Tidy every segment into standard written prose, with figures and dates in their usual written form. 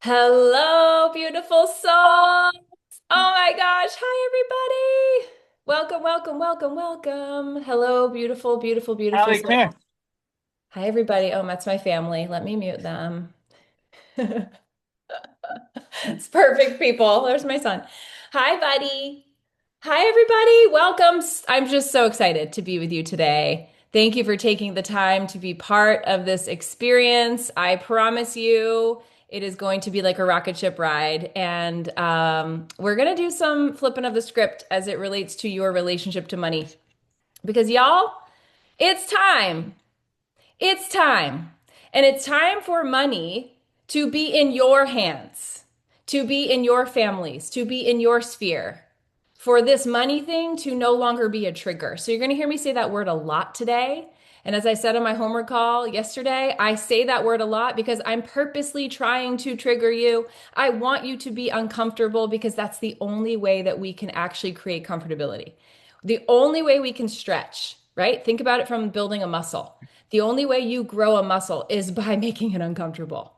Hello, beautiful souls. Oh my gosh. Hi, everybody. Welcome, welcome, welcome, welcome. Hello, beautiful, beautiful, beautiful Allie, come souls. here. Hi, everybody. Oh, that's my family. Let me mute them. It's perfect, people. There's my son. Hi, buddy. Hi, everybody. Welcome. I'm just so excited to be with you today. Thank you for taking the time to be part of this experience. I promise you, it is going to be like a rocket ship ride. And we're going to do some flipping of the script as it relates to your relationship to money. Because, y'all, it's time. It's time. And it's time for money to be in your hands, to be in your families, to be in your sphere, for this money thing to no longer be a trigger. So you're going to hear me say that word a lot today. And as I said on my homework call yesterday, I say that word a lot because I'm purposely trying to trigger you. I want you to be uncomfortable because that's the only way that we can actually create comfortability. The only way we can stretch, right? Think about it from building a muscle. The only way you grow a muscle is by making it uncomfortable,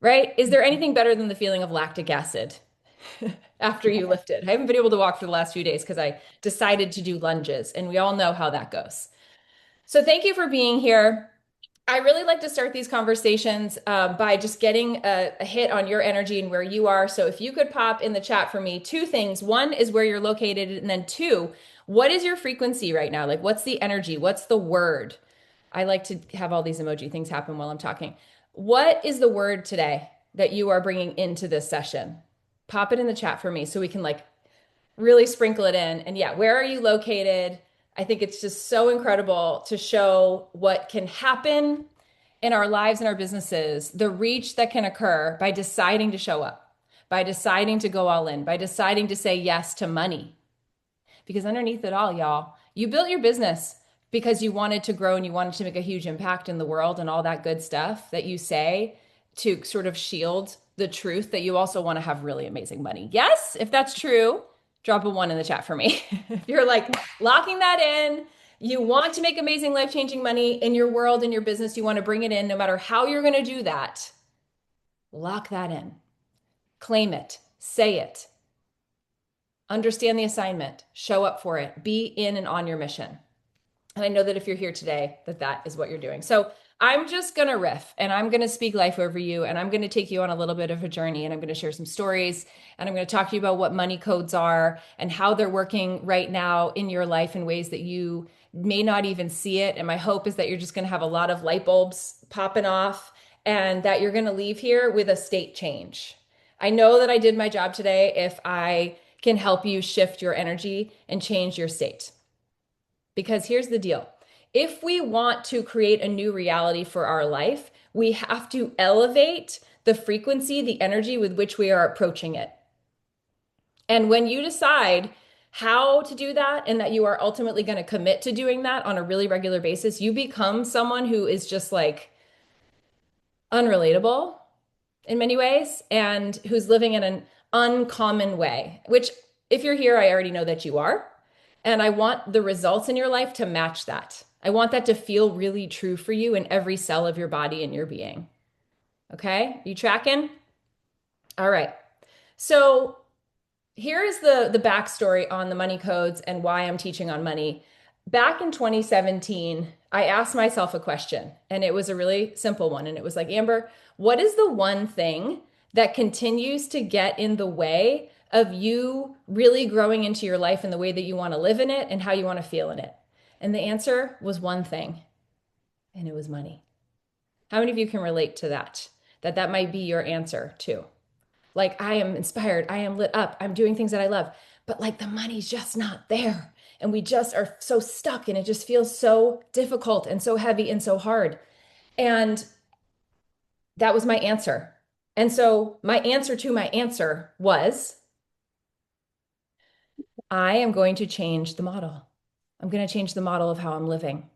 right? Is there anything better than the feeling of lactic acid after you lift it? I haven't been able to walk for the last few days because I decided to do lunges, and we all know how that goes. So thank you for being here. I really like to start these conversations by just getting a hit on your energy and where you are. So if you could pop in the chat for me, two things. One is where you're located, and then two, what is your frequency right now? Like, what's the energy? What's the word? I like to have all these emoji things happen while I'm talking. What is the word today that you are bringing into this session? Pop it in the chat for me so we can like really sprinkle it in. And yeah, where are you located? I think it's just so incredible to show what can happen in our lives and our businesses, the reach that can occur by deciding to show up, by deciding to go all in, by deciding to say yes to money. Because underneath it all, y'all, you built your business because you wanted to grow and you wanted to make a huge impact in the world and all that good stuff that you say to sort of shield the truth that you also want to have really amazing money. Yes, if that's true, drop a one in the chat for me. If you're like locking that in, you want to make amazing life changing money in your world, in your business, you want to bring it in no matter how you're going to do that, lock that in, claim it, say it, understand the assignment, show up for it, be in and on your mission. And I know that if you're here today, that that is what you're doing. So I'm just going to riff and I'm going to speak life over you and I'm going to take you on a little bit of a journey and I'm going to share some stories and I'm going to talk to you about what money codes are and how they're working right now in your life in ways that you may not even see it. And my hope is that you're just going to have a lot of light bulbs popping off and that you're going to leave here with a state change. I know that I did my job today if I can help you shift your energy and change your state. Because here's the deal. If we want to create a new reality for our life, we have to elevate the frequency, the energy with which we are approaching it. And when you decide how to do that and that you are ultimately going to commit to doing that on a really regular basis, you become someone who is just like unrelatable in many ways and who's living in an uncommon way, which if you're here, I already know that you are. And I want the results in your life to match that. I want that to feel really true for you in every cell of your body and your being. Okay? You tracking? All right. So here is the backstory on the money codes and why I'm teaching on money. Back in 2017, I asked myself a question, and it was a really simple one. And it was like, Amber, what is the one thing that continues to get in the way of you really growing into your life in the way that you want to live in it and how you want to feel in it? And the answer was one thing, and it was money. How many of you can relate to that? That might be your answer too. Like, I am inspired, I am lit up, I'm doing things that I love, but like the money's just not there. And we just are so stuck and it just feels so difficult and so heavy and so hard. And that was my answer. And so my answer to my answer was I am going to change the model. I'm going to change the model of how I'm living.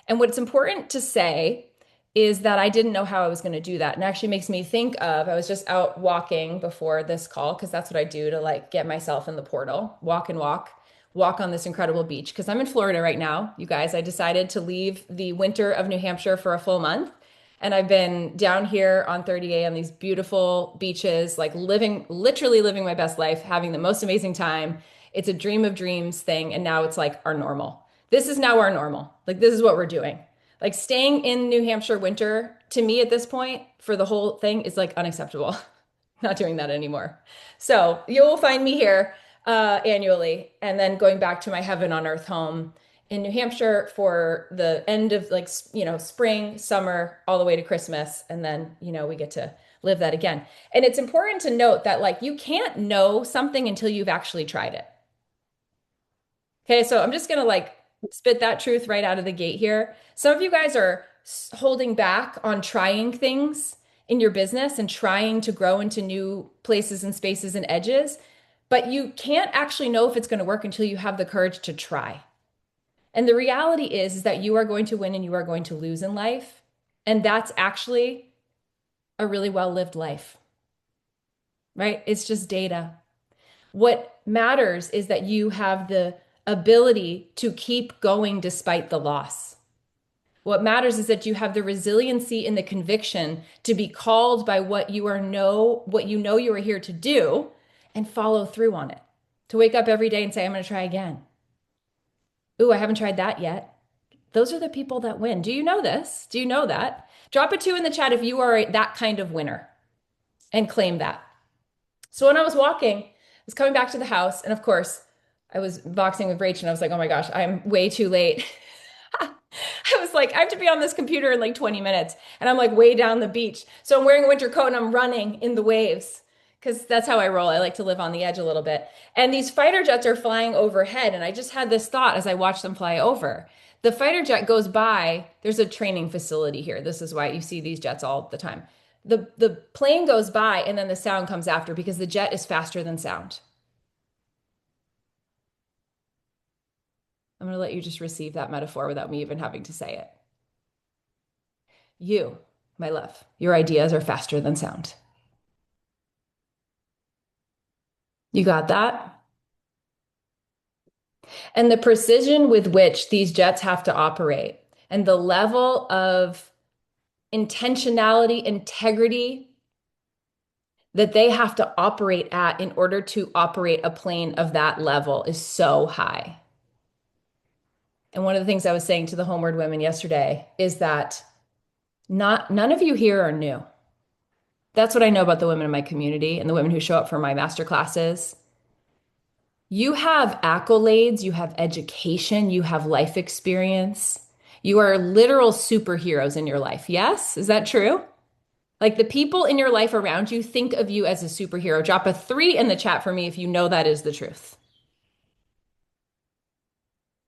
And what's important to say is that I didn't know how I was going to do that. And actually makes me think of I was just out walking before this call because that's what I do to like get myself in the portal, walk and walk on this incredible beach because I'm in Florida right now. You guys, I decided to leave the winter of New Hampshire for a full month And I've been down here on 30A on these beautiful beaches, like literally living my best life, having the most amazing time. It's a dream of dreams thing. And now it's like our normal. This is now our normal. Like, this is what we're doing. Like, staying in New Hampshire winter to me at this point for the whole thing is like unacceptable. Not doing that anymore. So you'll find me here annually, and then going back to my heaven on earth home in New Hampshire for the end of like spring, summer, all the way to Christmas, and then we get to live that again. And it's important to note that like you can't know something until you've actually tried it. Okay, so I'm just gonna like spit that truth right out of the gate here. Some of you guys are holding back on trying things in your business and trying to grow into new places and spaces and edges, but you can't actually know if it's going to work until you have the courage to try. And the reality is that you are going to win and you are going to lose in life. And that's actually a really well-lived life, right? It's just data. What matters is that you have the ability to keep going despite the loss. What matters is that you have the resiliency and the conviction to be called by what you know you are here to do and follow through on it. To wake up every day and say, I'm going to try again. Ooh, I haven't tried that yet. Those are the people that win. Do you know this? Do you know that? Drop a 2 in the chat if you are that kind of winner and claim that. So when I was walking, I was coming back to the house, and of course, I was boxing with Rach, and I was like, oh my gosh, I'm way too late. I was like, I have to be on this computer in like 20 minutes. And I'm like way down the beach. So I'm wearing a winter coat and I'm running in the waves because that's how I roll. I like to live on the edge a little bit. And these fighter jets are flying overhead. And I just had this thought as I watched them fly over. The fighter jet goes by, there's a training facility here. This is why you see these jets all the time. The plane goes by and then the sound comes after because the jet is faster than sound. I'm going to let you just receive that metaphor without me even having to say it. You, my love, your ideas are faster than sound. You got that? And the precision with which these jets have to operate and the level of intentionality, integrity that they have to operate at in order to operate a plane of that level is so high. And one of the things I was saying to the Homeward Women yesterday is that none of you here are new. That's what I know about the women in my community and the women who show up for my master classes. You have accolades, you have education, you have life experience. You are literal superheroes in your life. Yes? Is that true? Like the people in your life around you think of you as a superhero. Drop a 3 in the chat for me if you know that is the truth.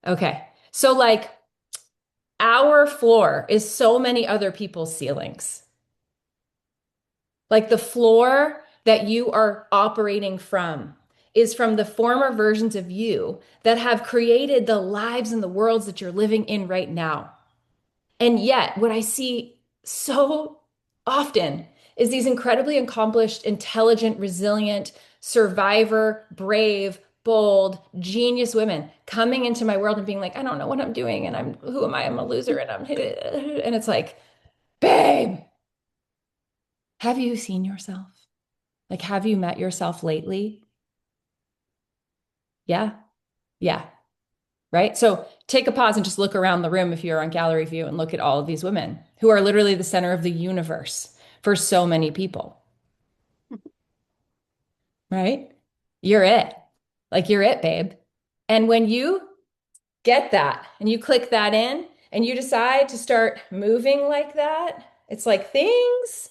Okay. So like our floor is so many other people's ceilings. Like the floor that you are operating from is from the former versions of you that have created the lives and the worlds that you're living in right now. And yet, what I see so often is these incredibly accomplished, intelligent, resilient, survivor, brave, bold, genius women coming into my world and being like, I don't know what I'm doing. And who am I? I'm a loser. And and it's like, babe, have you seen yourself? Like, have you met yourself lately? Yeah. Yeah. Right. So take a pause and just look around the room if you're on gallery view and look at all of these women who are literally the center of the universe for so many people. Right. You're it. Like, you're it, babe. And when you get that and you click that in and you decide to start moving like that, it's like things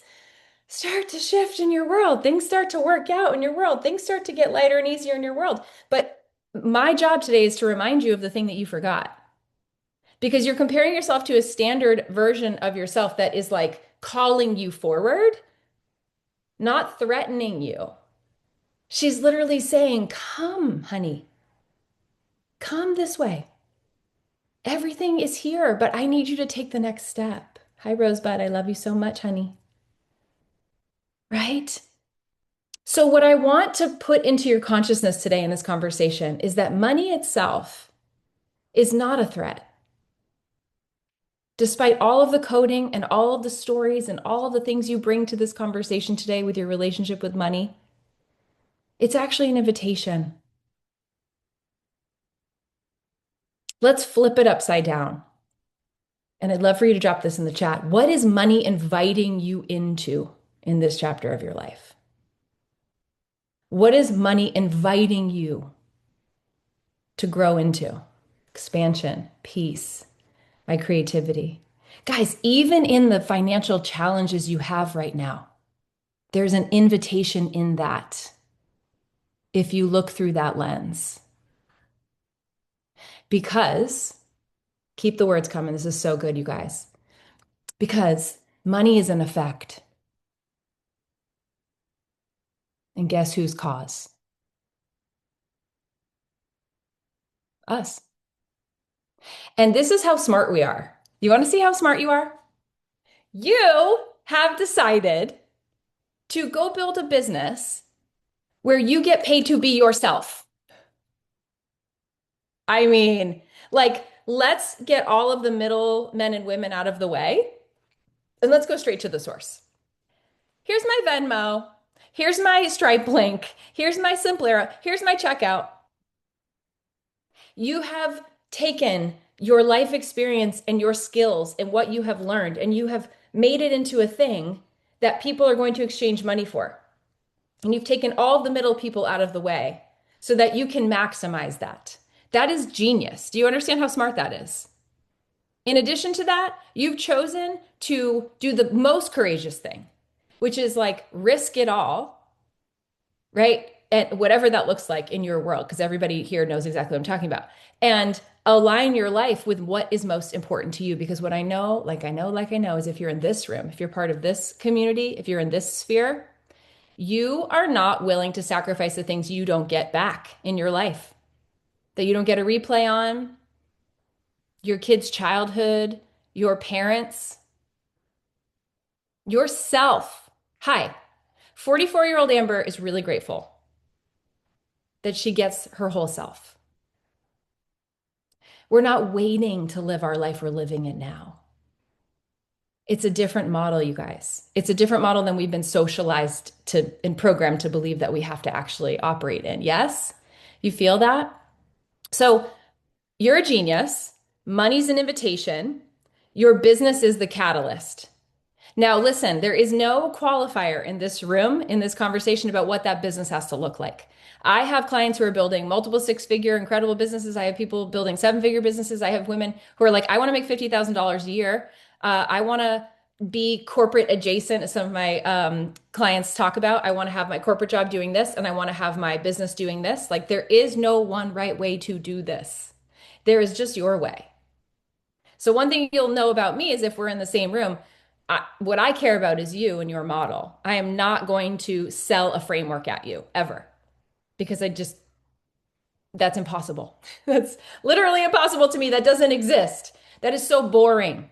start to shift in your world. Things start to work out in your world. Things start to get lighter and easier in your world. But my job today is to remind you of the thing that you forgot because you're comparing yourself to a standard version of yourself that is like calling you forward, not threatening you. She's literally saying, come, honey, come this way. Everything is here, but I need you to take the next step. Hi, Rosebud. I love you so much, honey. Right? So, what I want to put into your consciousness today in this conversation is that money itself is not a threat. Despite all of the coding and all of the stories and all of the things you bring to this conversation today with your relationship with money, it's actually an invitation. Let's flip it upside down. And I'd love for you to drop this in the chat. What is money inviting you into in this chapter of your life? What is money inviting you to grow into? Expansion, peace, my creativity. Guys, even in the financial challenges you have right now, there's an invitation in that if you look through that lens. Because, keep the words coming. This is so good, you guys. Because money is an effect. And guess whose cause? Us. And this is how smart we are. You want to see how smart you are? You have decided to go build a business where you get paid to be yourself. I mean, like, let's get all of the middle men and women out of the way and let's go straight to the source. Here's my Venmo. Here's my Stripe link. Here's my Simplera. Here's my checkout. You have taken your life experience and your skills and what you have learned, and you have made it into a thing that people are going to exchange money for. And you've taken all of the middle people out of the way so that you can maximize that. That is genius. Do you understand how smart that is? In addition to that, you've chosen to do the most courageous thing, which is like risk it all, right? And whatever that looks like in your world, because everybody here knows exactly what I'm talking about. And align your life with what is most important to you. Because what I know, is if you're in this room, if you're part of this community, if you're in this sphere, you are not willing to sacrifice the things you don't get back in your life, that you don't get a replay on, your kids' childhood, your parents, yourself. Hi, 44-year-old Amber is really grateful that she gets her whole self. We're not waiting to live our life, we're living it now. It's a different model, you guys. It's a different model than we've been socialized to and programmed to believe that we have to actually operate in. Yes? You feel that? So you're a genius. Money's an invitation. Your business is the catalyst. Now, listen, there is no qualifier in this room, in this conversation about what that business has to look like. I have clients who are building multiple six-figure incredible businesses. I have people building seven-figure businesses. I have women who are like, I want to make $50,000 a year. I want to be corporate adjacent, as some of my clients talk about. I want to have my corporate job doing this, and I want to have my business doing this. Like, there is no one right way to do this. There is just your way. So one thing you'll know about me is if we're in the same room, what I care about is you and your model. I am not going to sell a framework at you ever because that's impossible. That's literally impossible to me. That doesn't exist. That is so boring.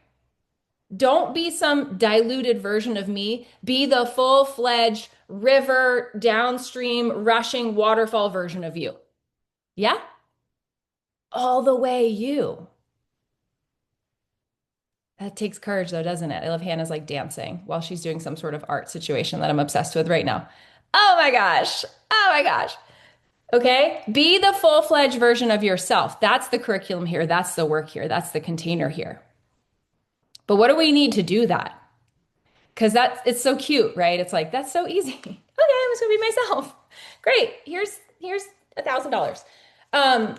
Don't be some diluted version of me. Be the full-fledged river, downstream, rushing waterfall version of you. Yeah? All the way you. That takes courage, though, doesn't it? I love Hannah's like dancing while she's doing some sort of art situation that I'm obsessed with right now. Oh my gosh. Oh my gosh. Okay. Be the full-fledged version of yourself. That's the curriculum here. That's the work here. That's the container here. But what do we need to do that? Because it's so cute, right? It's like, that's so easy. Okay, I'm just gonna be myself. Great. Here's $1,000. Um,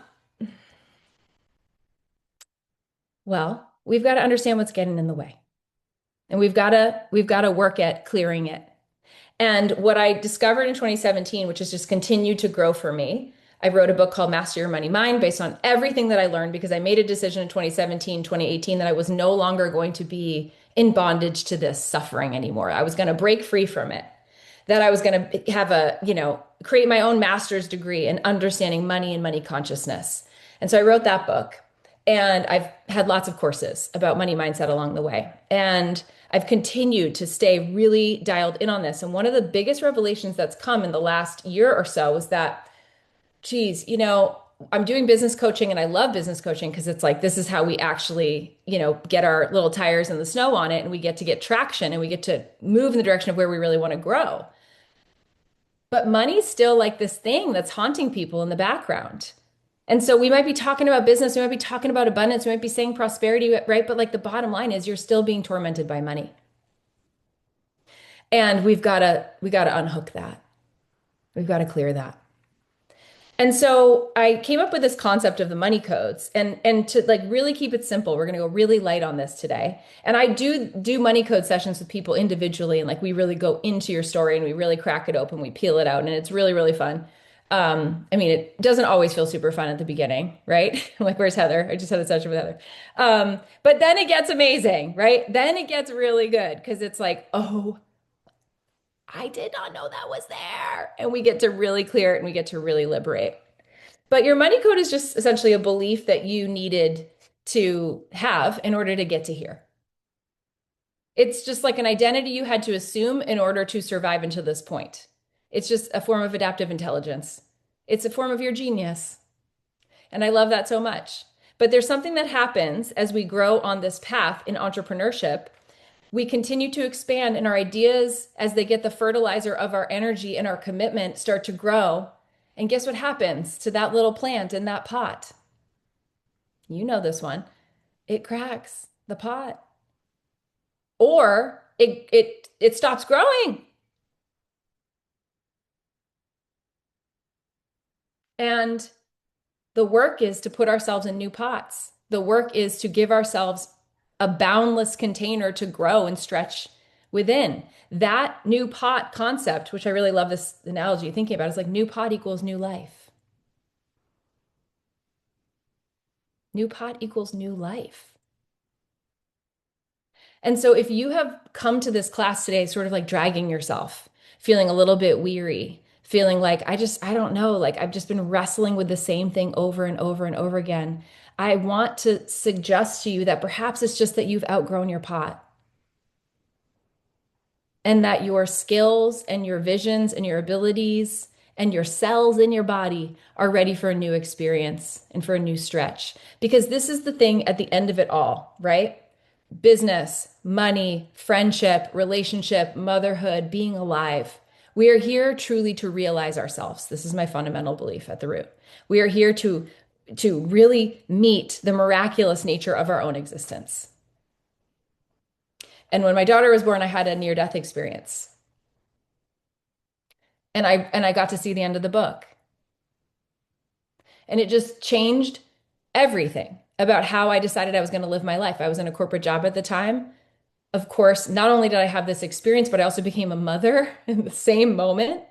well, we've got to understand what's getting in the way. And we've got to work at clearing it. And what I discovered in 2017, which has just continued to grow for me, I wrote a book called Master Your Money Mind based on everything that I learned because I made a decision in 2017, 2018 that I was no longer going to be in bondage to this suffering anymore. I was going to break free from it. That I was going to have create my own master's degree in understanding money and money consciousness. And so I wrote that book. And I've had lots of courses about money mindset along the way. And I've continued to stay really dialed in on this. And one of the biggest revelations that's come in the last year or so is that, geez, I'm doing business coaching and I love business coaching because it's like this is how we actually, get our little tires in the snow on it and we get to get traction and we get to move in the direction of where we really want to grow. But money's still like this thing that's haunting people in the background. And so we might be talking about business, we might be talking about abundance, we might be saying prosperity, right? But like the bottom line is you're still being tormented by money. And we got to unhook that. We've got to clear that. And so I came up with this concept of the money codes and to like really keep it simple, we're going to go really light on this today. And I do money code sessions with people individually and like we really go into your story and we really crack it open, we peel it out and it's really really fun. I mean, it doesn't always feel super fun at the beginning, right? Like, where's Heather? I just had a session with Heather. But then it gets amazing, right? Then it gets really good because it's like, oh, I did not know that was there. And we get to really clear it and we get to really liberate. But your money code is just essentially a belief that you needed to have in order to get to here. It's just like an identity you had to assume in order to survive until this point. It's just a form of adaptive intelligence. It's a form of your genius. And I love that so much. But there's something that happens as we grow on this path in entrepreneurship. We continue to expand, and our ideas, as they get the fertilizer of our energy and our commitment, start to grow. And guess what happens to that little plant in that pot? You know this one. It cracks the pot. Or it stops growing. And the work is to put ourselves in new pots. The work is to give ourselves a boundless container to grow and stretch within. That new pot concept, which I really love this analogy thinking about, is like new pot equals new life. New pot equals new life. And so if you have come to this class today, sort of like dragging yourself, feeling a little bit weary, feeling like, I don't know, like I've just been wrestling with the same thing over and over and over again. I want to suggest to you that perhaps it's just that you've outgrown your pot and that your skills and your visions and your abilities and your cells in your body are ready for a new experience and for a new stretch. Because this is the thing at the end of it all, right? Business, money, friendship, relationship, motherhood, being alive. We are here truly to realize ourselves. This is my fundamental belief at the root. We are here to really meet the miraculous nature of our own existence. And when my daughter was born, I had a near-death experience. And I got to see the end of the book. And it just changed everything about how I decided I was going to live my life. I was in a corporate job at the time. Of course, not only did I have this experience, but I also became a mother in the same moment.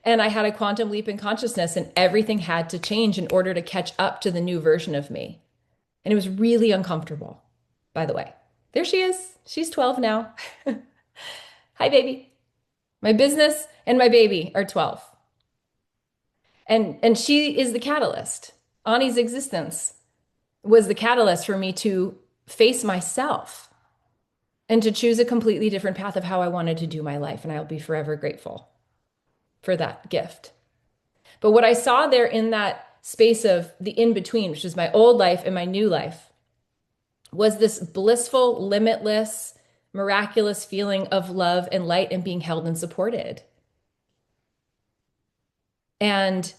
And I had a quantum leap in consciousness, and everything had to change in order to catch up to the new version of me. And it was really uncomfortable, by the way. There she is. She's 12 now. Hi, baby. My business and my baby are 12. And she is the catalyst. Ani's existence was the catalyst for me to face myself and to choose a completely different path of how I wanted to do my life. And I'll be forever grateful for that gift. But what I saw there in that space of the in between, which is my old life and my new life, was this blissful, limitless, miraculous feeling of love and light and being held and supported. And,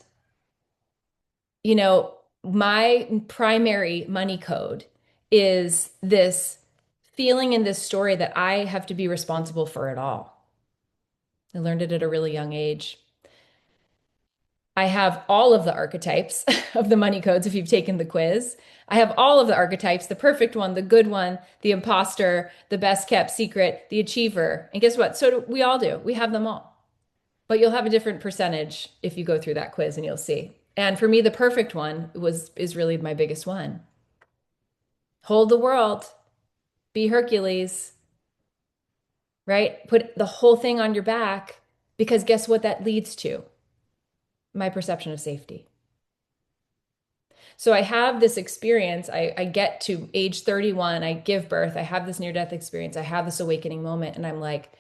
my primary money code is this feeling in this story that I have to be responsible for it all. I learned it at a really young age. I have all of the archetypes of the money codes if you've taken the quiz. I have all of the archetypes, the perfect one, the good one, the imposter, the best kept secret, the achiever. And guess what? So do we all do. We have them all. But you'll have a different percentage if you go through that quiz and you'll see. And for me, the perfect one is really my biggest one. Hold the world, be Hercules, right? Put the whole thing on your back because guess what that leads to? My perception of safety. So I have this experience. I get to age 31, I give birth, I have this near-death experience, I have this awakening moment, and I'm like,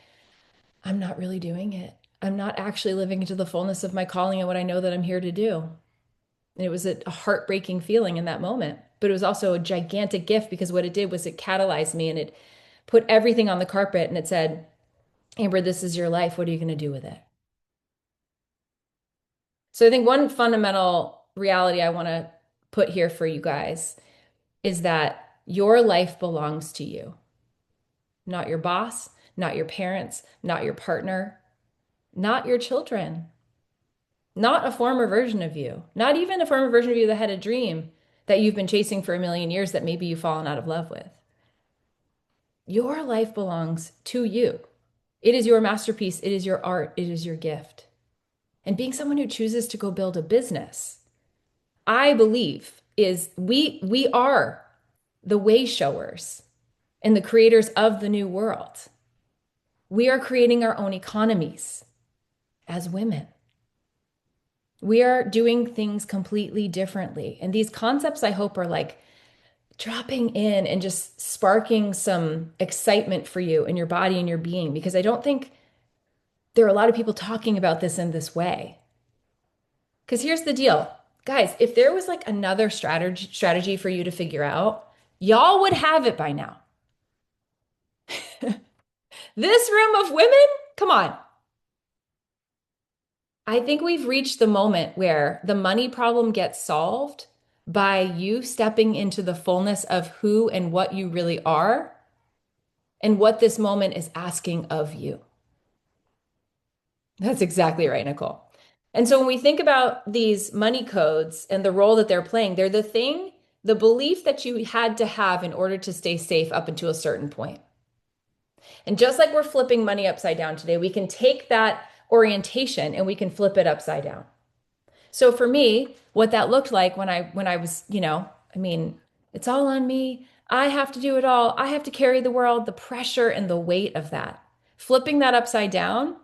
I'm not really doing it. I'm not actually living into the fullness of my calling and what I know that I'm here to do. And it was a heartbreaking feeling in that moment. But it was also a gigantic gift because what it did was it catalyzed me and it put everything on the carpet and it said, Amber, this is your life. What are you going to do with it? So I think one fundamental reality I want to put here for you guys is that your life belongs to you, not your boss, not your parents, not your partner, not your children, not a former version of you, not even a former version of you that had a dream that you've been chasing for a million years that maybe you've fallen out of love with. Your life belongs to you. It is your masterpiece. It is your art. It is your gift. And being someone who chooses to go build a business, I believe is we are the way showers and the creators of the new world. We are creating our own economies as women. We are doing things completely differently. And these concepts, I hope, are like dropping in and just sparking some excitement for you in your body and your being, because I don't think there are a lot of people talking about this in this way. Because here's the deal, guys, if there was like another strategy for you to figure out, y'all would have it by now. This room of women, come on. I think we've reached the moment where the money problem gets solved by you stepping into the fullness of who and what you really are and what this moment is asking of you. That's exactly right, Nicole. And so when we think about these money codes and the role that they're playing, they're the thing, the belief that you had to have in order to stay safe up until a certain point. And just like we're flipping money upside down today, we can take that orientation and we can flip it upside down. So for me, what that looked like when I was, I mean, it's all on me. I have to do it all. I have to carry the world, the pressure and the weight of that. Flipping that upside down,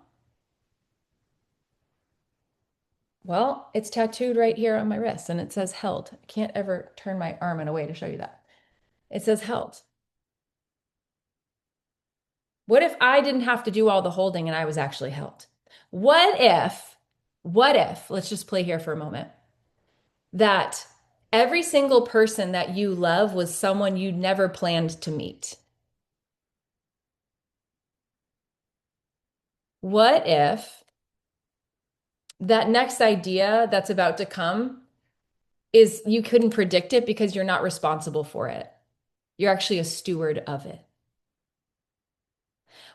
well, it's tattooed right here on my wrist and it says held. I can't ever turn my arm in a way to show you that. It says held. What if I didn't have to do all the holding and I was actually held? What if, let's just play here for a moment, that every single person that you love was someone you never planned to meet? What if that next idea that's about to come is you couldn't predict it because you're not responsible for it? You're actually a steward of it.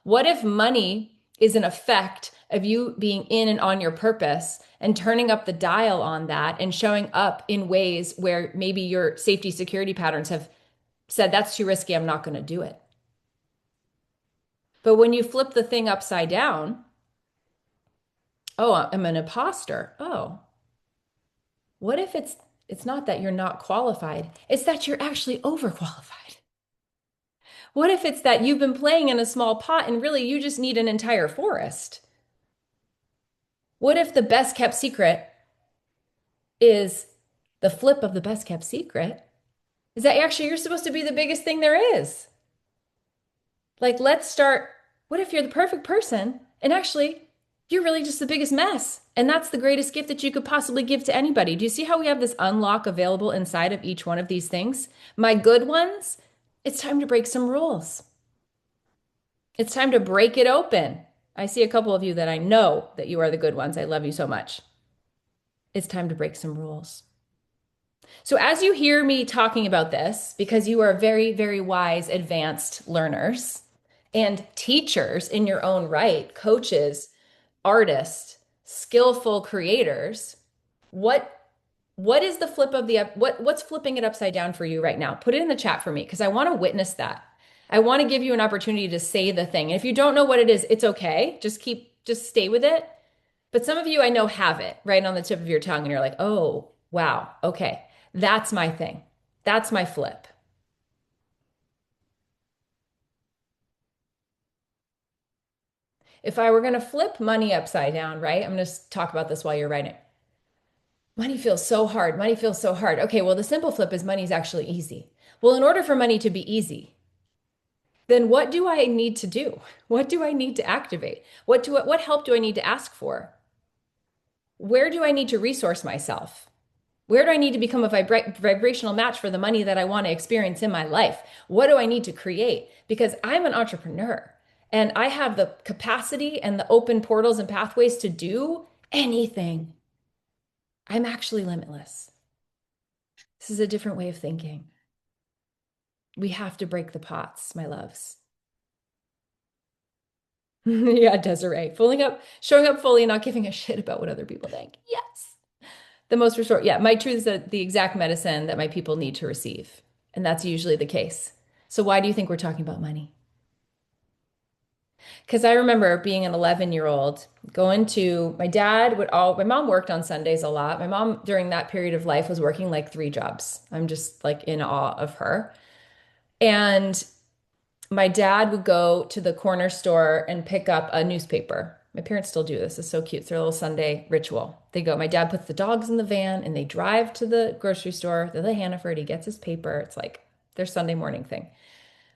What if money is an effect of you being in and on your purpose and turning up the dial on that and showing up in ways where maybe your safety security patterns have said, that's too risky, I'm not going to do it. But when you flip the thing upside down, oh, I'm an imposter. Oh, what if it's not that you're not qualified, it's that you're actually overqualified? What if it's that you've been playing in a small pot and really you just need an entire forest? What if the best kept secret is the flip of the best kept secret? Is that actually you're supposed to be the biggest thing there is? Like, let's start. What if you're the perfect person and actually you're really just the biggest mess? And that's the greatest gift that you could possibly give to anybody. Do you see how we have this unlock available inside of each one of these things? My good ones, it's time to break some rules. It's time to break it open. I see a couple of you that I know that you are the good ones. I love you so much. It's time to break some rules. So, as you hear me talking about this, because you are very, very wise, advanced learners and teachers in your own right, coaches, artists, skillful creators, what what is the flip of the what's flipping it upside down for you right now? Put it in the chat for me because I want to witness that. I want to give you an opportunity to say the thing. And if you don't know what it is, it's okay. Just stay with it. But some of you I know have it right on the tip of your tongue and you're like, "Oh, wow. Okay. That's my thing. That's my flip." If I were going to flip money upside down, right? I'm going to talk about this while you're writing. Money feels so hard. Money feels so hard. Okay, well, the simple flip is money's actually easy. Well, in order for money to be easy, then what do I need to do? What do I need to activate? What help do I need to ask for? Where do I need to resource myself? Where do I need to become a vibrational match for the money that I want to experience in my life? What do I need to create? Because I'm an entrepreneur and I have the capacity and the open portals and pathways to do anything. I'm actually limitless. This is a different way of thinking. We have to break the pots, my loves. Yeah, Desiree, pulling up, showing up fully and not giving a shit about what other people think. Yes. The most restored. Yeah, my truth is that the exact medicine that my people need to receive. And that's usually the case. So why do you think we're talking about money? Because I remember being an 11-year-old going to my mom worked on Sundays a lot. My mom during that period of life was working like three jobs. I'm just like in awe of her. And my dad would go to the corner store and pick up a newspaper. My parents still do this. It's so cute. It's their little Sunday ritual. They go, my dad puts the dogs in the van and they drive to the grocery store. They're the Hannaford. He gets his paper. It's like their Sunday morning thing.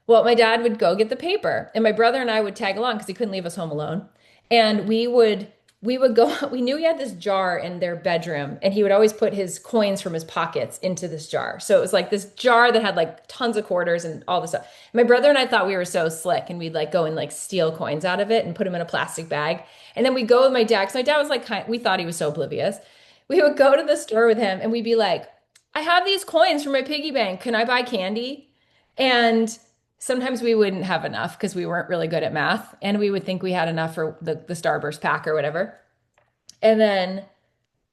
Well, my dad would go get the paper, and my brother and I would tag along because he couldn't leave us home alone. And we would go, we knew he had this jar in their bedroom, and he would always put his coins from his pockets into this jar. So it was like this jar that had like tons of quarters and all this stuff. My brother and I thought we were so slick, and we'd like go and like steal coins out of it and put them in a plastic bag. And then we go with my dad, because my dad was like, we thought he was so oblivious. We would go to the store with him, and we'd be like, I have these coins from my piggy bank. Can I buy candy? And sometimes we wouldn't have enough because we weren't really good at math, and we would think we had enough for the Starburst pack or whatever. And then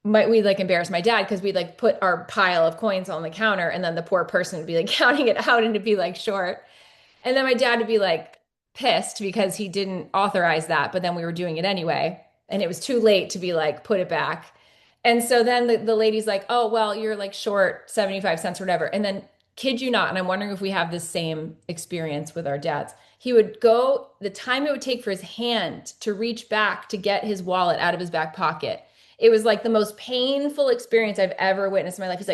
we'd like embarrass my dad because we'd like put our pile of coins on the counter, and then the poor person would be like counting it out and it'd be like short. And then my dad would be like pissed because he didn't authorize that, but then we were doing it anyway. And it was too late to be like, put it back. And so then the lady's like, oh, well, you're like short 75 cents or whatever. And then, kid you not, and I'm wondering if we have the same experience with our dads. He would go, the time it would take for his hand to reach back to get his wallet out of his back pocket. It was like the most painful experience I've ever witnessed in my life. He's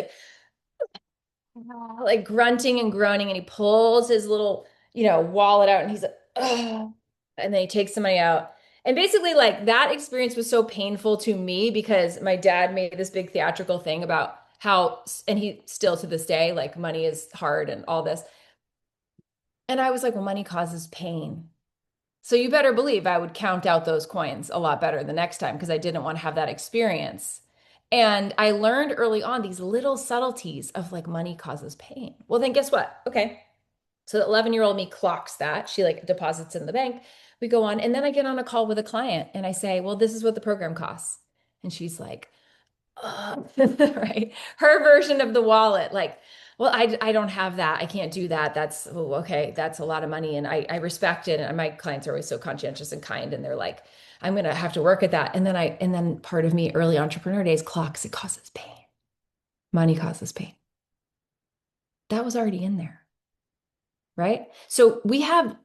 like grunting and groaning, and he pulls his little, wallet out, and he's like, oh, and then he takes the money out. And basically, like that experience was so painful to me because my dad made this big theatrical thing about how, and he still to this day, like money is hard and all this. And I was like, well, money causes pain. So you better believe I would count out those coins a lot better the next time because I didn't want to have that experience. And I learned early on these little subtleties of like money causes pain. Well, then guess what? Okay. So the 11-year-old me clocks that. She like deposits in the bank. We go on. And then I get on a call with a client and I say, well, this is what the program costs. And she's like, right? Her version of the wallet, like, well, I don't have that. I can't do that. That's okay. That's a lot of money. And I respect it. And my clients are always so conscientious and kind. And they're like, I'm going to have to work at that. And then part of me early entrepreneur days clocks, it causes pain. Money causes pain. That was already in there, right? So we have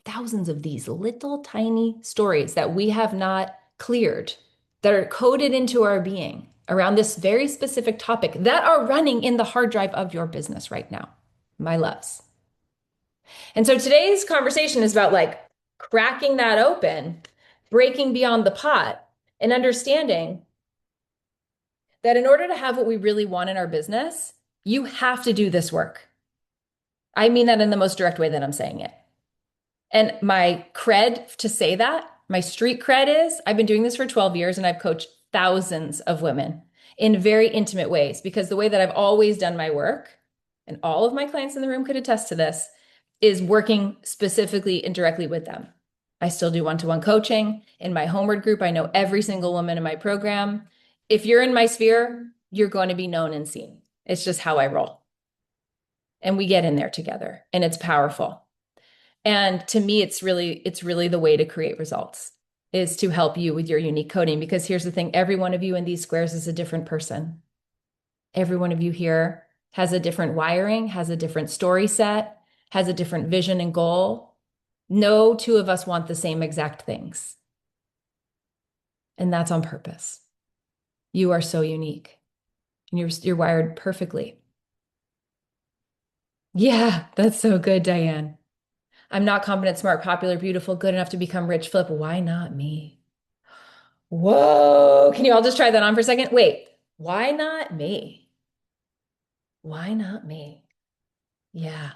thousands of these little tiny stories that we have not cleared that are coded into our being around this very specific topic that are running in the hard drive of your business right now, my loves. And so today's conversation is about like cracking that open, breaking beyond the pot, and understanding that in order to have what we really want in our business, you have to do this work. I mean that in the most direct way that I'm saying it. And my cred to say that, my street cred is I've been doing this for 12 years and I've coached thousands of women in very intimate ways because the way that I've always done my work, and all of my clients in the room could attest to this, is working specifically and directly with them. I still do one-to-one coaching. In my homeward group, I know every single woman in my program. If you're in my sphere, you're going to be known and seen. It's just how I roll. And we get in there together, and it's powerful. And to me, it's really the way to create results is to help you with your unique coding. Because here's the thing, every one of you in these squares is a different person. Every one of you here has a different wiring, has a different story set, has a different vision and goal. No two of us want the same exact things. And that's on purpose. You are so unique. And you're wired perfectly. Yeah, that's so good, Diane. I'm not confident, smart, popular, beautiful, good enough to become rich. Flip, why not me? Whoa. Can you all just try that on for a second? Wait, why not me? Why not me? Yeah.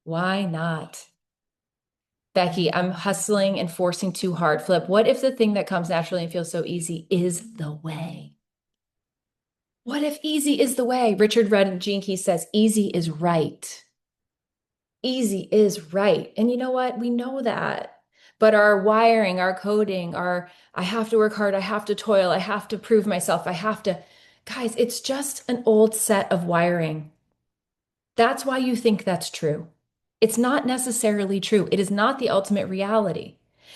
Why not? Becky, I'm hustling and forcing too hard. Flip, what if the thing that comes naturally and feels so easy is the way? What if easy is the way? Richard Rudd and Gene Key says easy is right. Easy is right. And you know what? We know that. But our wiring, our coding, our I have to work hard, I have to toil, I have to prove myself, I have to. Guys, it's just an old set of wiring. That's why you think that's true. It's not necessarily true. It is not the ultimate reality.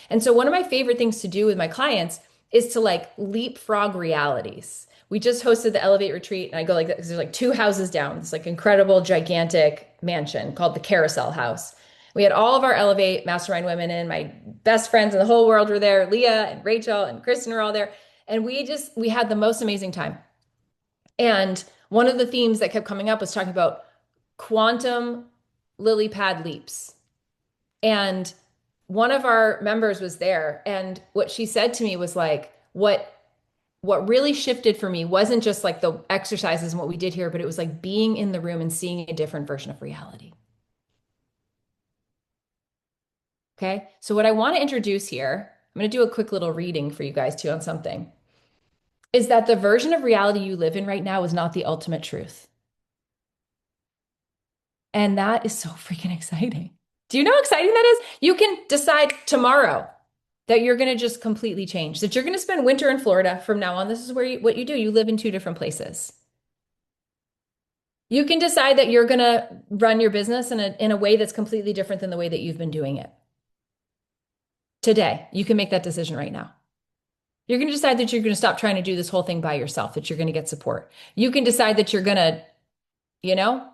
And so, one of my favorite things to do with my clients is to like leapfrog realities. We just hosted the Elevate retreat, and I go like this. There's like two houses down, this like incredible, gigantic mansion called the Carousel House. We had all of our Elevate Mastermind women in. My best friends in the whole world were there. Leah and Rachel and Kristen were all there. And we had the most amazing time. And one of the themes that kept coming up was talking about quantum lily pad leaps. And one of our members was there, and what she said to me was like, what really shifted for me wasn't just like the exercises and what we did here, but it was like being in the room and seeing a different version of reality. Okay. So what I want to introduce here, I'm going to do a quick little reading for you guys too on something, is that the version of reality you live in right now is not the ultimate truth. And that is so freaking exciting. Do you know how exciting that is? You can decide tomorrow that you're going to just completely change, that you're going to spend winter in Florida from now on. This is what you do. You live in two different places. You can decide that you're going to run your business in a way that's completely different than the way that you've been doing it. Today, you can make that decision right now. You're going to decide that you're going to stop trying to do this whole thing by yourself, that you're going to get support. You can decide that you're going to, you know,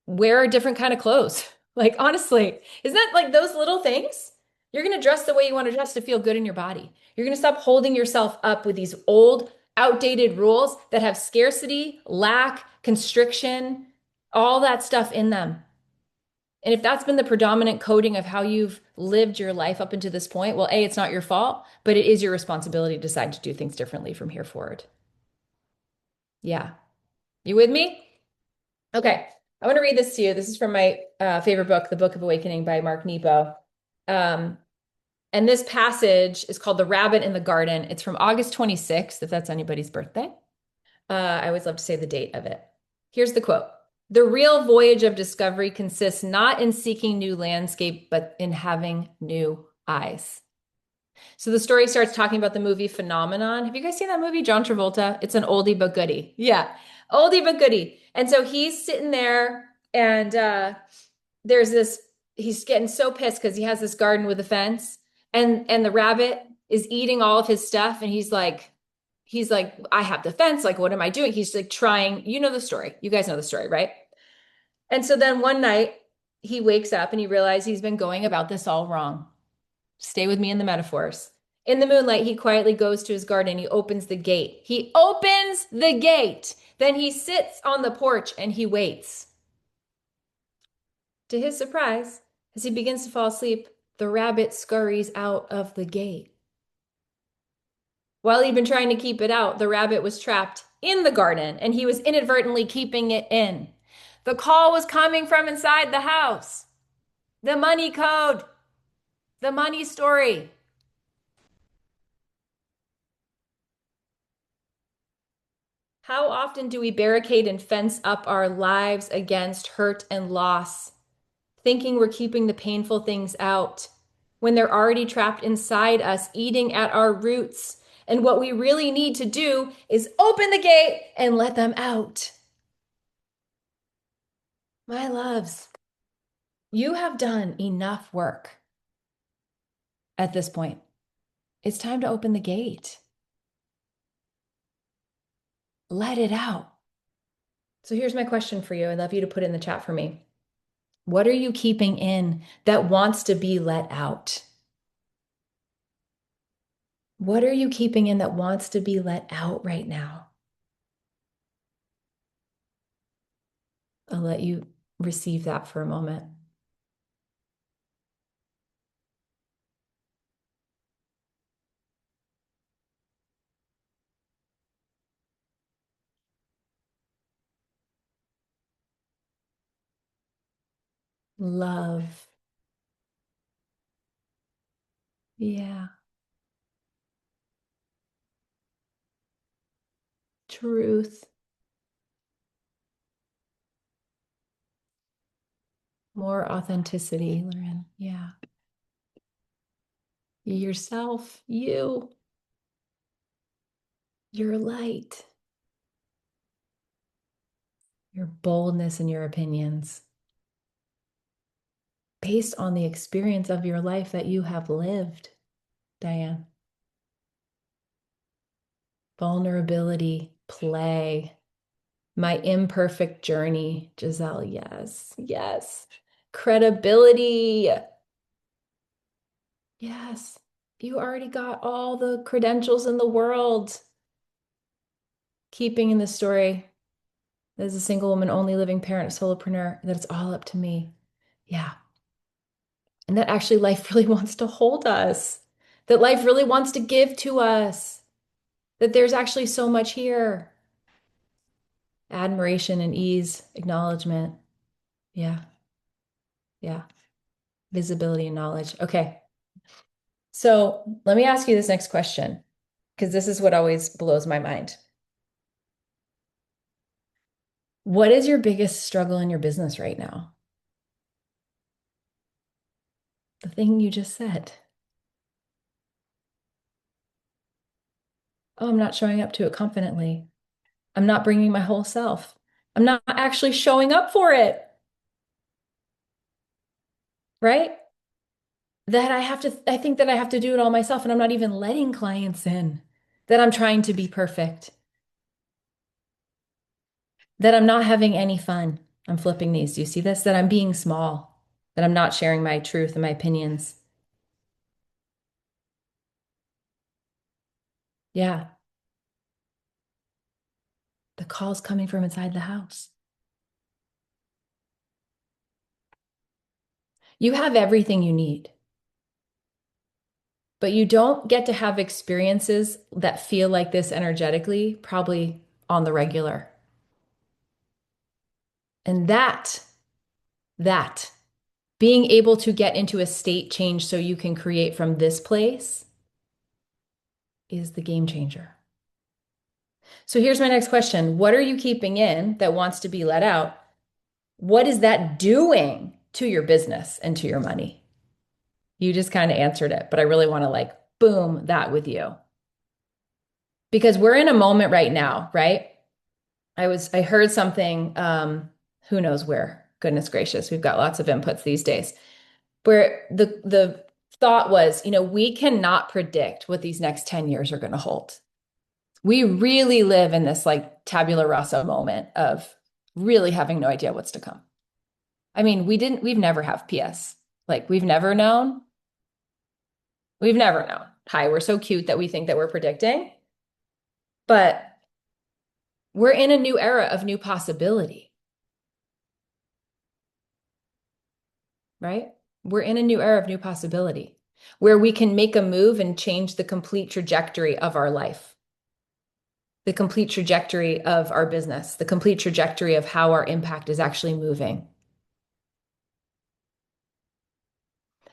wear a different kind of clothes. Like, honestly, isn't that like those little things? You're going to dress the way you want to dress to feel good in your body. You're going to stop holding yourself up with these old, outdated rules that have scarcity, lack, constriction, all that stuff in them. And if that's been the predominant coding of how you've lived your life up until this point, well, A, it's not your fault, but it is your responsibility to decide to do things differently from here forward. Yeah. You with me? Okay, I want to read this to you. This is from my favorite book, The Book of Awakening by Mark Nepo. Um, and this passage is called The Rabbit in the Garden. It's from August 26th, if that's anybody's birthday. I always love to say the date of it. Here's the quote. The real voyage of discovery consists not in seeking new landscape, but in having new eyes. So the story starts talking about the movie Phenomenon. Have you guys seen that movie, John Travolta? It's an oldie but goodie. Yeah, oldie but goodie. And so he's sitting there, and there's this. He's getting so pissed because he has this garden with a fence, and the rabbit is eating all of his stuff, and he's like, I have the fence. Like, what am I doing? He's like trying. You know the story. You guys know the story, right? And so then one night he wakes up and he realizes he's been going about this all wrong. Stay with me in the metaphors. In the moonlight, he quietly goes to his garden. He opens the gate. He opens the gate. Then he sits on the porch and he waits. To his surprise, as he begins to fall asleep, the rabbit scurries out of the gate. While he'd been trying to keep it out, the rabbit was trapped in the garden and he was inadvertently keeping it in. The call was coming from inside the house. The money code, the money story. How often do we barricade and fence up our lives against hurt and loss, thinking we're keeping the painful things out when they're already trapped inside us, eating at our roots? And what we really need to do is open the gate and let them out. My loves, you have done enough work at this point. It's time to open the gate. Let it out. So here's my question for you. I'd love you to put it in the chat for me. What are you keeping in that wants to be let out? What are you keeping in that wants to be let out right now? I'll let you receive that for a moment. Love. Yeah. Truth. More authenticity, Lauren. Yeah. Yourself, your light, your boldness and your opinions based on the experience of your life that you have lived, Diane. Vulnerability, play, my imperfect journey, Giselle. Yes, yes. Credibility. Yes. You already got all the credentials in the world. Keeping in the story as a single woman, only living parent, solopreneur, that it's all up to me. Yeah. And that actually life really wants to hold us, that life really wants to give to us, that there's actually so much here. Admiration and ease, acknowledgement. Yeah. Yeah. Visibility and knowledge. Okay. So let me ask you this next question, because this is what always blows my mind. What is your biggest struggle in your business right now? The thing you just said. Oh, I'm not showing up to it confidently. I'm not bringing my whole self. I'm not actually showing up for it, right? That I think that I have to do it all myself, and I'm not even letting clients in, that I'm trying to be perfect, that I'm not having any fun. I'm flipping these. Do you see this? That I'm being small, that I'm not sharing my truth and my opinions. Yeah, the call's coming from inside the house. You have everything you need, but you don't get to have experiences that feel like this energetically, probably on the regular. And that being able to get into a state change so you can create from this place is the game changer. So here's my next question. What are you keeping in that wants to be let out? What is that doing to your business and to your money? You just kind of answered it, but I really want to like boom that with you because we're in a moment right now, right? I heard something, who knows where, goodness gracious, we've got lots of inputs these days, where the thought was, we cannot predict what these next 10 years are going to hold. We really live in this like tabula rasa moment of really having no idea what's to come. I mean, we've never have PS. Like we've never known. Hi, we're so cute that we think that we're predicting, but we're in a new era of new possibility, right? We're in a new era of new possibility where we can make a move and change the complete trajectory of our life, the complete trajectory of our business, the complete trajectory of how our impact is actually moving.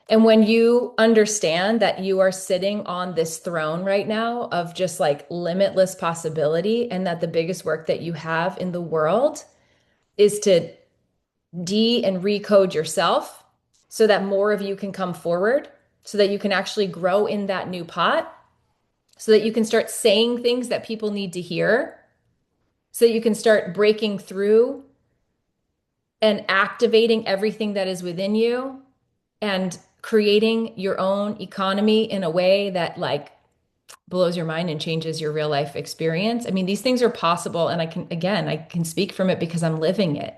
And when you understand that you are sitting on this throne right now of just like limitless possibility, and that the biggest work that you have in the world is to and recode yourself so that more of you can come forward, so that you can actually grow in that new pot, so that you can start saying things that people need to hear, so that you can start breaking through and activating everything that is within you and creating your own economy in a way that like blows your mind and changes your real life experience. I mean, these things are possible. And I can speak from it because I'm living it.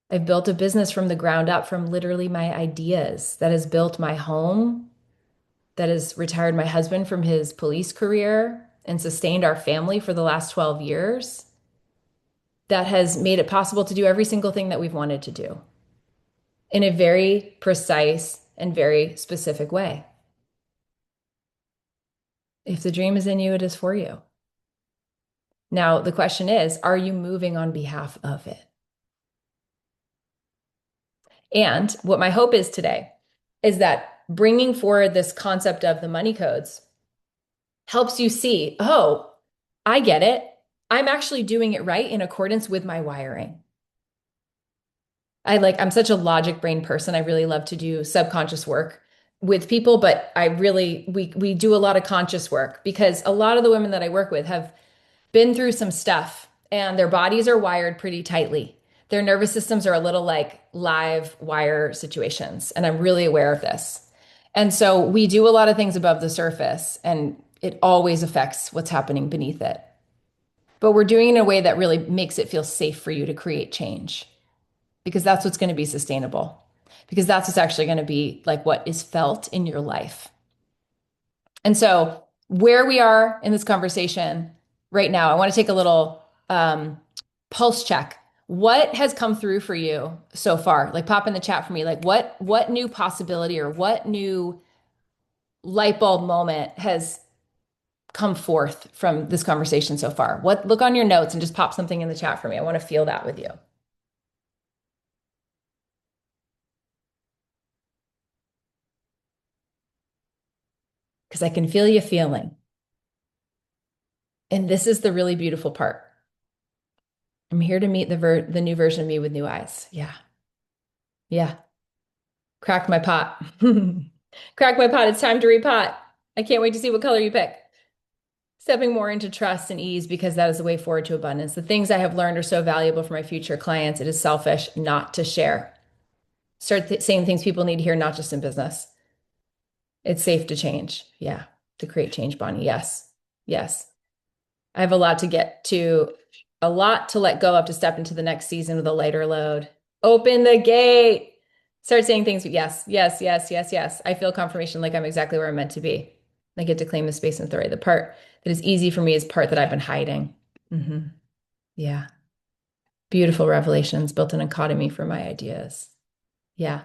I've built a business from the ground up, from literally my ideas, that has built my home, that has retired my husband from his police career and sustained our family for the last 12 years, that has made it possible to do every single thing that we've wanted to do in a very precise and very specific way. If the dream is in you, it is for you. Now, the question is, are you moving on behalf of it? And what my hope is today is that bringing forward this concept of the money codes helps you see, oh, I get it. I'm actually doing it right in accordance with my wiring. I'm such a logic brain person. I really love to do subconscious work with people, but we do a lot of conscious work because a lot of the women that I work with have been through some stuff and their bodies are wired pretty tightly. Their nervous systems are a little like live wire situations, and I'm really aware of this. And so we do a lot of things above the surface, and it always affects what's happening beneath it. But we're doing it in a way that really makes it feel safe for you to create change because that's what's going to be sustainable. Because that's what's actually going to be like what is felt in your life. And so, where we are in this conversation right now, I want to take a little pulse check. What has come through for you so far? Like pop in the chat for me. Like what new possibility or what new light bulb moment has come forth from this conversation so far? What look on your notes and just pop something in the chat for me. I want to feel that with you because I can feel you feeling. And this is the really beautiful part. I'm here to meet the new version of me with new eyes. Yeah. Yeah. Cracked my pot. Crack my pot. It's time to repot. I can't wait to see what color you pick. Stepping more into trust and ease because that is the way forward to abundance. The things I have learned are so valuable for my future clients. It is selfish not to share. Start saying things people need to hear, not just in business. It's safe to change. Yeah. To create change, Bonnie. Yes. Yes. I have a lot to get to, a lot to let go of to step into the next season with a lighter load. Open the gate. Start saying things. Yes, yes, yes, yes, yes. I feel confirmation like I'm exactly where I'm meant to be. I get to claim the space and authority. The part that is easy for me is part that I've been hiding. Hmm. Yeah. Beautiful revelations built an economy for my ideas. Yeah.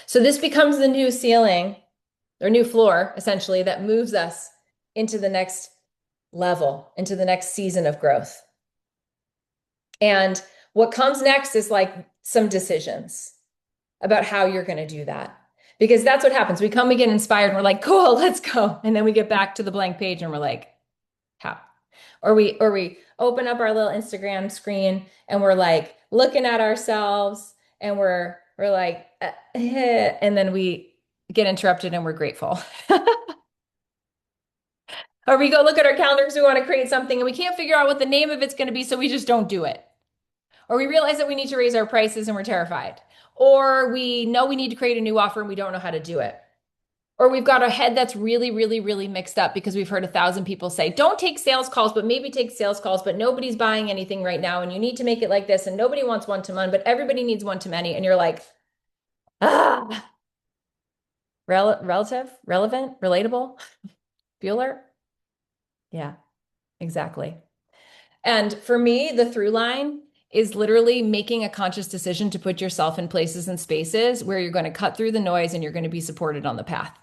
So this becomes the new ceiling or new floor, essentially, that moves us into the next level, into the next season of growth. And what comes next is like some decisions about how you're going to do that. Because that's what happens. We get inspired and we're like, cool, let's go. And then we get back to the blank page and we're like, how? Or we open up our little Instagram screen and we're like looking at ourselves and we're like, and then we get interrupted and we're grateful. Or we go look at our calendars, we want to create something and we can't figure out what the name of it's going to be, so we just don't do it. Or we realize that we need to raise our prices and we're terrified. Or we know we need to create a new offer and we don't know how to do it. Or we've got a head that's really, really, really mixed up because we've heard 1,000 people say, don't take sales calls, but maybe take sales calls, but nobody's buying anything right now. And you need to make it like this. And nobody wants one to one, but everybody needs one to many. And you're like, ah, relative, relevant, relatable, Bueller. Yeah, exactly. And for me, the through line is literally making a conscious decision to put yourself in places and spaces where you're going to cut through the noise and you're going to be supported on the path.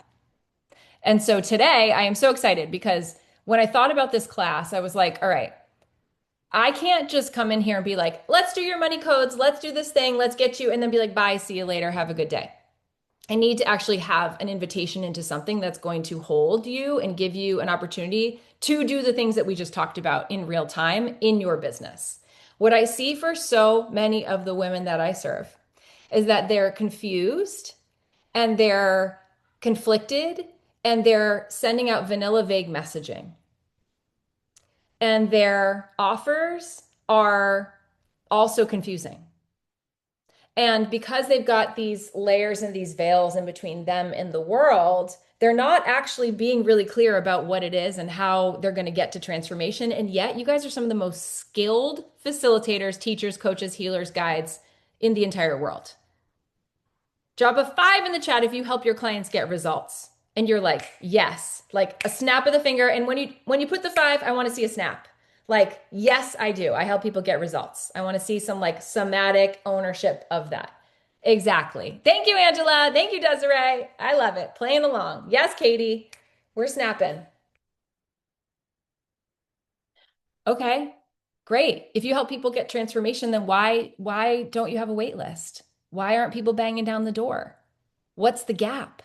And so today I am so excited because when I thought about this class, I was like, all right, I can't just come in here and be like, let's do your money codes, let's do this thing, let's get you, and then be like, bye, see you later, have a good day. I need to actually have an invitation into something that's going to hold you and give you an opportunity to do the things that we just talked about in real time in your business. What I see for so many of the women that I serve is that they're confused and they're conflicted and they're sending out vanilla vague messaging. And their offers are also confusing. And because they've got these layers and these veils in between them and the world, they're not actually being really clear about what it is and how they're going to get to transformation. And yet, you guys are some of the most skilled facilitators, teachers, coaches, healers, guides in the entire world. Drop a 5 in the chat if you help your clients get results. And you're like, yes, like a snap of the finger. And when you put the 5, I want to see a snap. Like, yes, I do. I help people get results. I want to see some like somatic ownership of that. Exactly. Thank you, Angela. Thank you, Desiree. I love it. Playing along. Yes, Katie. We're snapping. Okay. Great. If you help people get transformation, then why don't you have a wait list? Why aren't people banging down the door? What's the gap?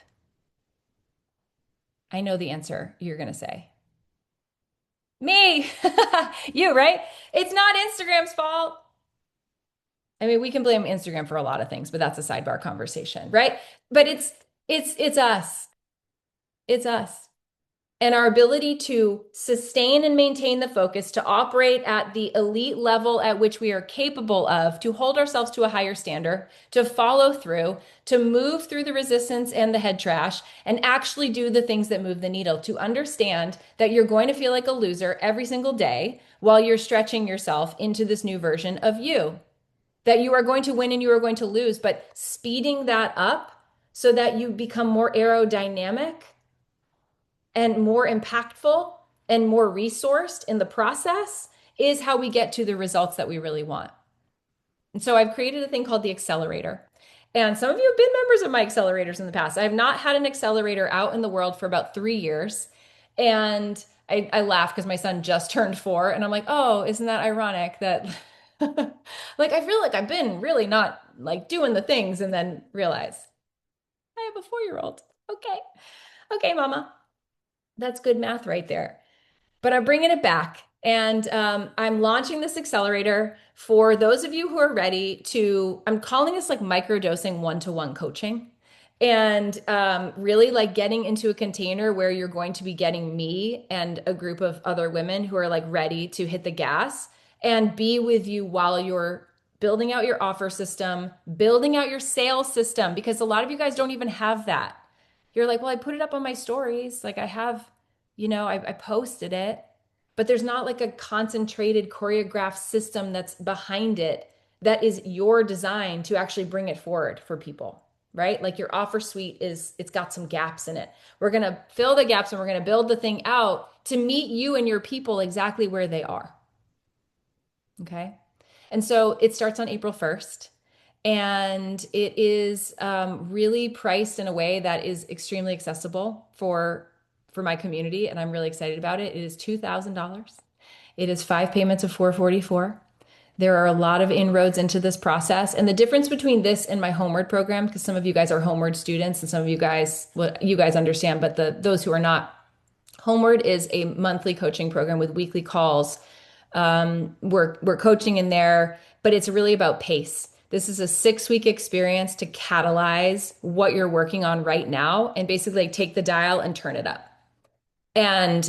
I know the answer you're going to say. Me, you, right? It's not Instagram's fault. I mean, we can blame Instagram for a lot of things, but that's a sidebar conversation, right? But it's us. It's us. And our ability to sustain and maintain the focus, to operate at the elite level at which we are capable of, to hold ourselves to a higher standard, to follow through, to move through the resistance and the head trash, and actually do the things that move the needle, to understand that you're going to feel like a loser every single day while you're stretching yourself into this new version of you, that you are going to win and you are going to lose, but speeding that up so that you become more aerodynamic and more impactful and more resourced in the process is how we get to the results that we really want. And so I've created a thing called the accelerator. And some of you have been members of my accelerators in the past. I have not had an accelerator out in the world for about 3 years. And I laugh because my son just turned 4. And I'm like, oh, isn't that ironic that like I feel like I've been really not like doing the things and then realize I have a 4-year-old. Okay. Okay, mama. That's good math right there. But I'm bringing it back. And I'm launching this accelerator for those of you who are ready to, I'm calling this like microdosing one-to-one coaching. And really like getting into a container where you're going to be getting me and a group of other women who are like ready to hit the gas and be with you while you're building out your offer system, building out your sales system, because a lot of you guys don't even have that. You're like, well, I put it up on my stories. Like I have, I posted it, but there's not like a concentrated choreographed system that's behind it that is your design to actually bring it forward for people, right? Like your offer suite it's got some gaps in it. We're going to fill the gaps and we're going to build the thing out to meet you and your people exactly where they are. Okay. And so it starts on April 1st. And it is really priced in a way that is extremely accessible for my community, and I'm really excited about it. It is $2,000. It is 5 payments of 444. There are a lot of inroads into this process, and the difference between this and my Homeward program, because some of you guys are Homeward students, and some of you guys, well, you guys understand, but those who are not, Homeward is a monthly coaching program with weekly calls. We're coaching in there, but it's really about pace. This is a 6-week experience to catalyze what you're working on right now and basically like, take the dial and turn it up. And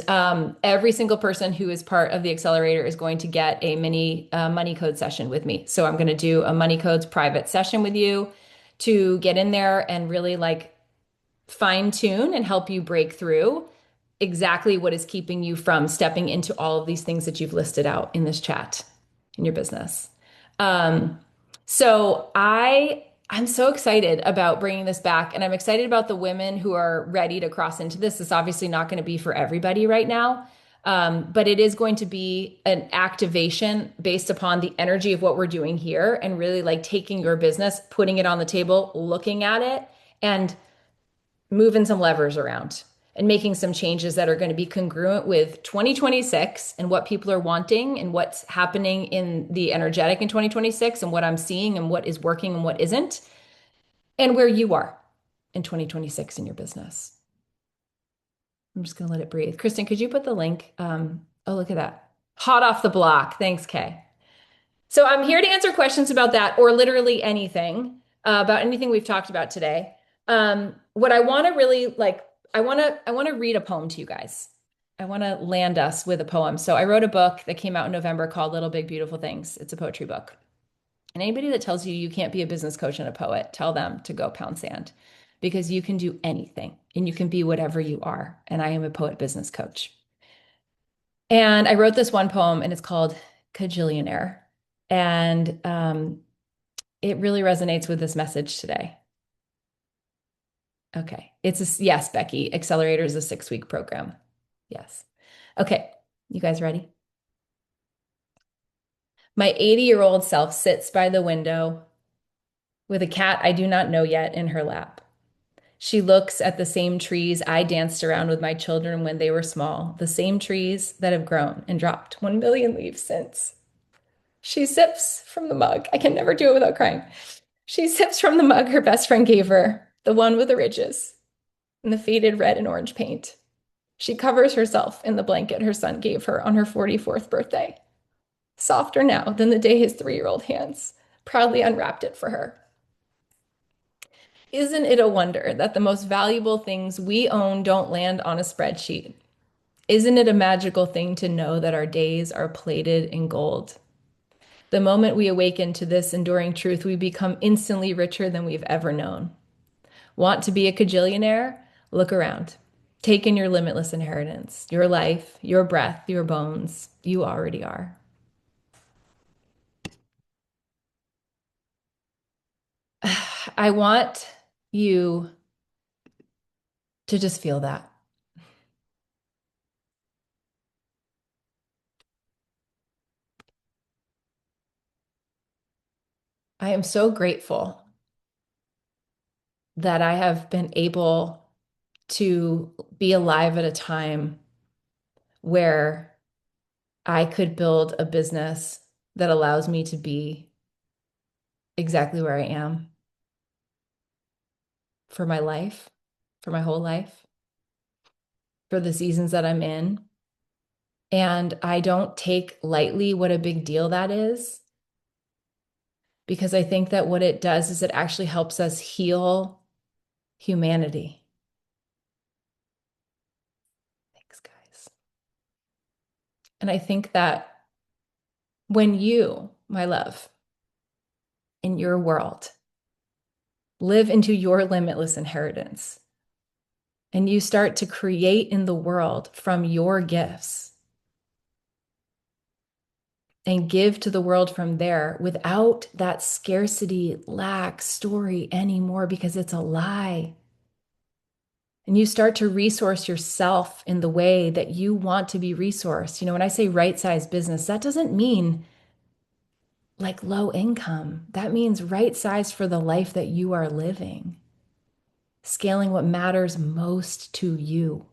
every single person who is part of the accelerator is going to get a mini money code session with me. So I'm going to do a money codes private session with you to get in there and really like fine tune and help you break through exactly what is keeping you from stepping into all of these things that you've listed out in this chat in your business. Um, so I'm so excited about bringing this back, and I'm excited about the women who are ready to cross into this. It's obviously not going to be for everybody right now, but it is going to be an activation based upon the energy of what we're doing here and really like taking your business, putting it on the table, looking at it, and moving some levers around and making some changes that are going to be congruent with 2026 and what people are wanting and what's happening in the energetic in 2026 and what I'm seeing and what is working and what isn't, and where you are in 2026 in your business. I'm just going to let it breathe. Kristen, could you put the link? Oh, look at that. Hot off the block. Thanks, Kay. So I'm here to answer questions about that or literally anything about anything we've talked about today. What I want to really like, I want to read a poem to you guys. I want to land us with a poem. So I wrote a book that came out in November called Little Big Beautiful Things. It's a poetry book. And anybody that tells you you can't be a business coach and a poet, tell them to go pound sand because you can do anything and you can be whatever you are. And I am a poet business coach. And I wrote this one poem and it's called Cajillionaire. And it really resonates with this message today. Okay. Yes, Becky. Accelerator is a 6-week program. Yes. Okay. You guys ready? My 80-year-old self sits by the window with a cat I do not know yet in her lap. She looks at the same trees I danced around with my children when they were small, the same trees that have grown and dropped 1 million leaves since. She sips from the mug. I can never do it without crying. She sips from the mug her best friend gave her, the one with the ridges and the faded red and orange paint. She covers herself in the blanket her son gave her on her 44th birthday, softer now than the day his 3-year-old hands proudly unwrapped it for her. Isn't it a wonder that the most valuable things we own don't land on a spreadsheet? Isn't it a magical thing to know that our days are plated in gold? The moment we awaken to this enduring truth, we become instantly richer than we've ever known. Want to be a cajillionaire? Look around. Take in your limitless inheritance, your life, your breath, your bones. You already are. I want you to just feel that. I am so grateful that I have been able to be alive at a time where I could build a business that allows me to be exactly where I am for my life, for my whole life, for the seasons that I'm in. And I don't take lightly what a big deal that is, because I think that what it does is it actually helps us heal humanity. Thanks, guys. And I think that when you, my love, in your world, live into your limitless inheritance, and you start to create in the world from your gifts and give to the world from there without that scarcity, lack story anymore, because it's a lie. And you start to resource yourself in the way that you want to be resourced. You know, when I say right size business, that doesn't mean like low income. That means right size for the life that you are living, scaling what matters most to you,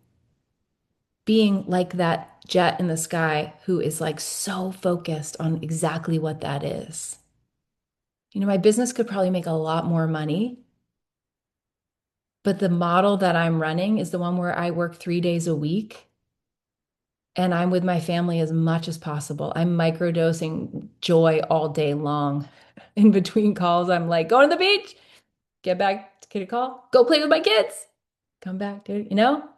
being like that jet in the sky who is like so focused on exactly what that is. You know, my business could probably make a lot more money, but the model that I'm running is the one where I work 3 days a week and I'm with my family as much as possible. I'm microdosing joy all day long. In between calls, I'm like, going to the beach, get back, get a call, go play with my kids, come back, dude,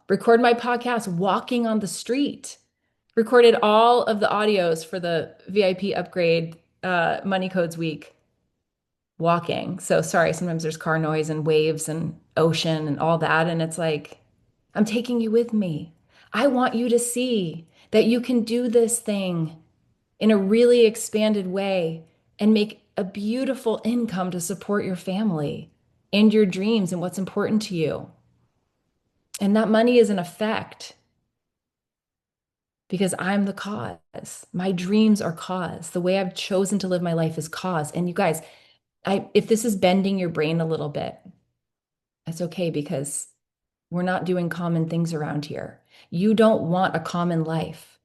record my podcast walking on the street. Recorded all of the audios for the VIP upgrade money codes week walking. So sorry, sometimes there's car noise and waves and ocean and all that. And it's like, I'm taking you with me. I want you to see that you can do this thing in a really expanded way and make a beautiful income to support your family and your dreams and what's important to you. And that money is an effect because I'm the cause. My dreams are cause. The way I've chosen to live my life is cause. And you guys, if this is bending your brain a little bit, that's okay because we're not doing common things around here. You don't want a common life.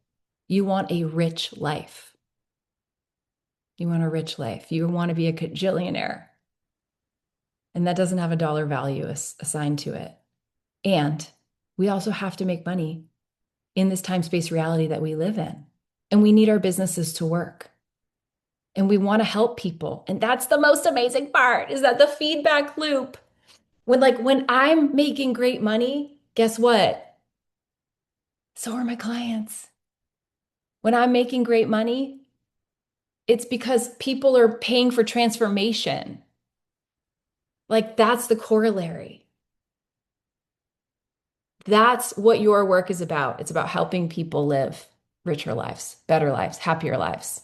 You want a rich life. You want a rich life. You want to be a cajillionaire. And that doesn't have a dollar value assigned to it. And we also have to make money in this time space reality that we live in. And we need our businesses to work. And we want to help people. And that's the most amazing part is that the feedback loop, when I'm making great money, guess what? So are my clients. When I'm making great money, it's because people are paying for transformation. Like that's the corollary. That's what your work is about. It's about helping people live richer lives, better lives, happier lives,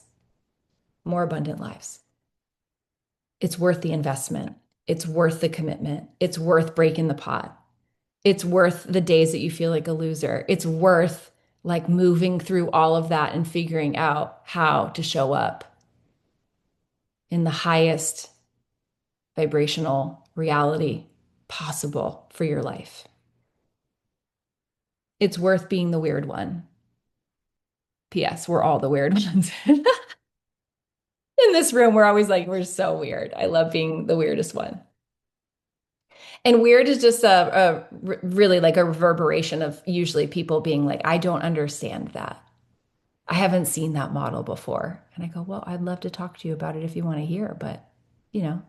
more abundant lives. It's worth the investment. It's worth the commitment. It's worth breaking the pot. It's worth the days that you feel like a loser. It's worth like moving through all of that and figuring out how to show up in the highest vibrational reality possible for your life. It's worth being the weird one. P.S. We're all the weird ones. In this room, we're always like, we're so weird. I love being the weirdest one. And weird is just really like a reverberation of usually people being like, I don't understand that. I haven't seen that model before. And I go, well, I'd love to talk to you about it if you want to hear, but you know,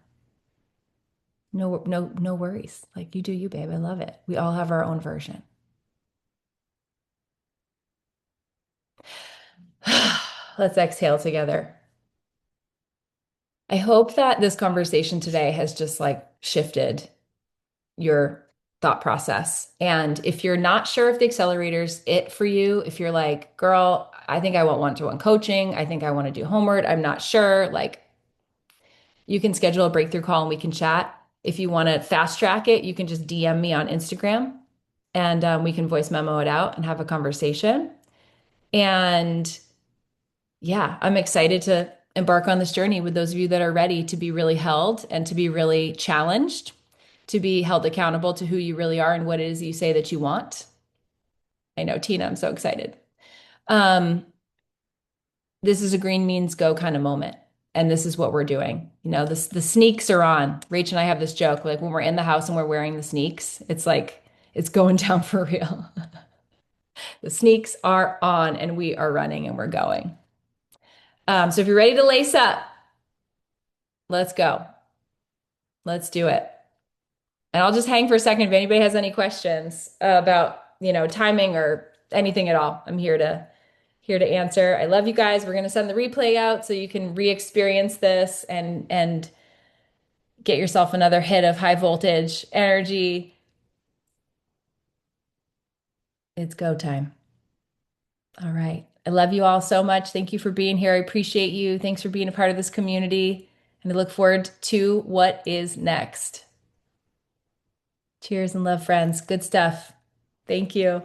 no worries. Like you do you, babe. I love it. We all have our own version. Let's exhale together. I hope that this conversation today has just like shifted your thought process. And if you're not sure if the accelerator's it for you, if you're like, girl, I think I want one-to-one coaching, I think I want to do homework, I'm not sure, like you can schedule a breakthrough call and we can chat. If you want to fast track it, you can just DM me on Instagram and we can voice memo it out and have a conversation. And yeah, I'm excited to embark on this journey with those of you that are ready to be really held and to be really challenged, to be held accountable to who you really are and what it is you say that you want. I know, Tina, I'm so excited. Um, this is a green means go kind of moment. And this is what we're doing. You know, the sneaks are on. Rach and I have this joke, like when we're in the house and we're wearing the sneaks, it's like it's going down for real. The sneaks are on and we are running and we're going. So if you're ready to lace up, let's go. Let's do it. And I'll just hang for a second if anybody has any questions about, timing or anything at all. I'm here to answer. I love you guys. We're going to send the replay out so you can re-experience this and get yourself another hit of high voltage energy. It's go time. All right. I love you all so much. Thank you for being here. I appreciate you. Thanks for being a part of this community. And I look forward to what is next. Cheers and love, friends. Good stuff. Thank you.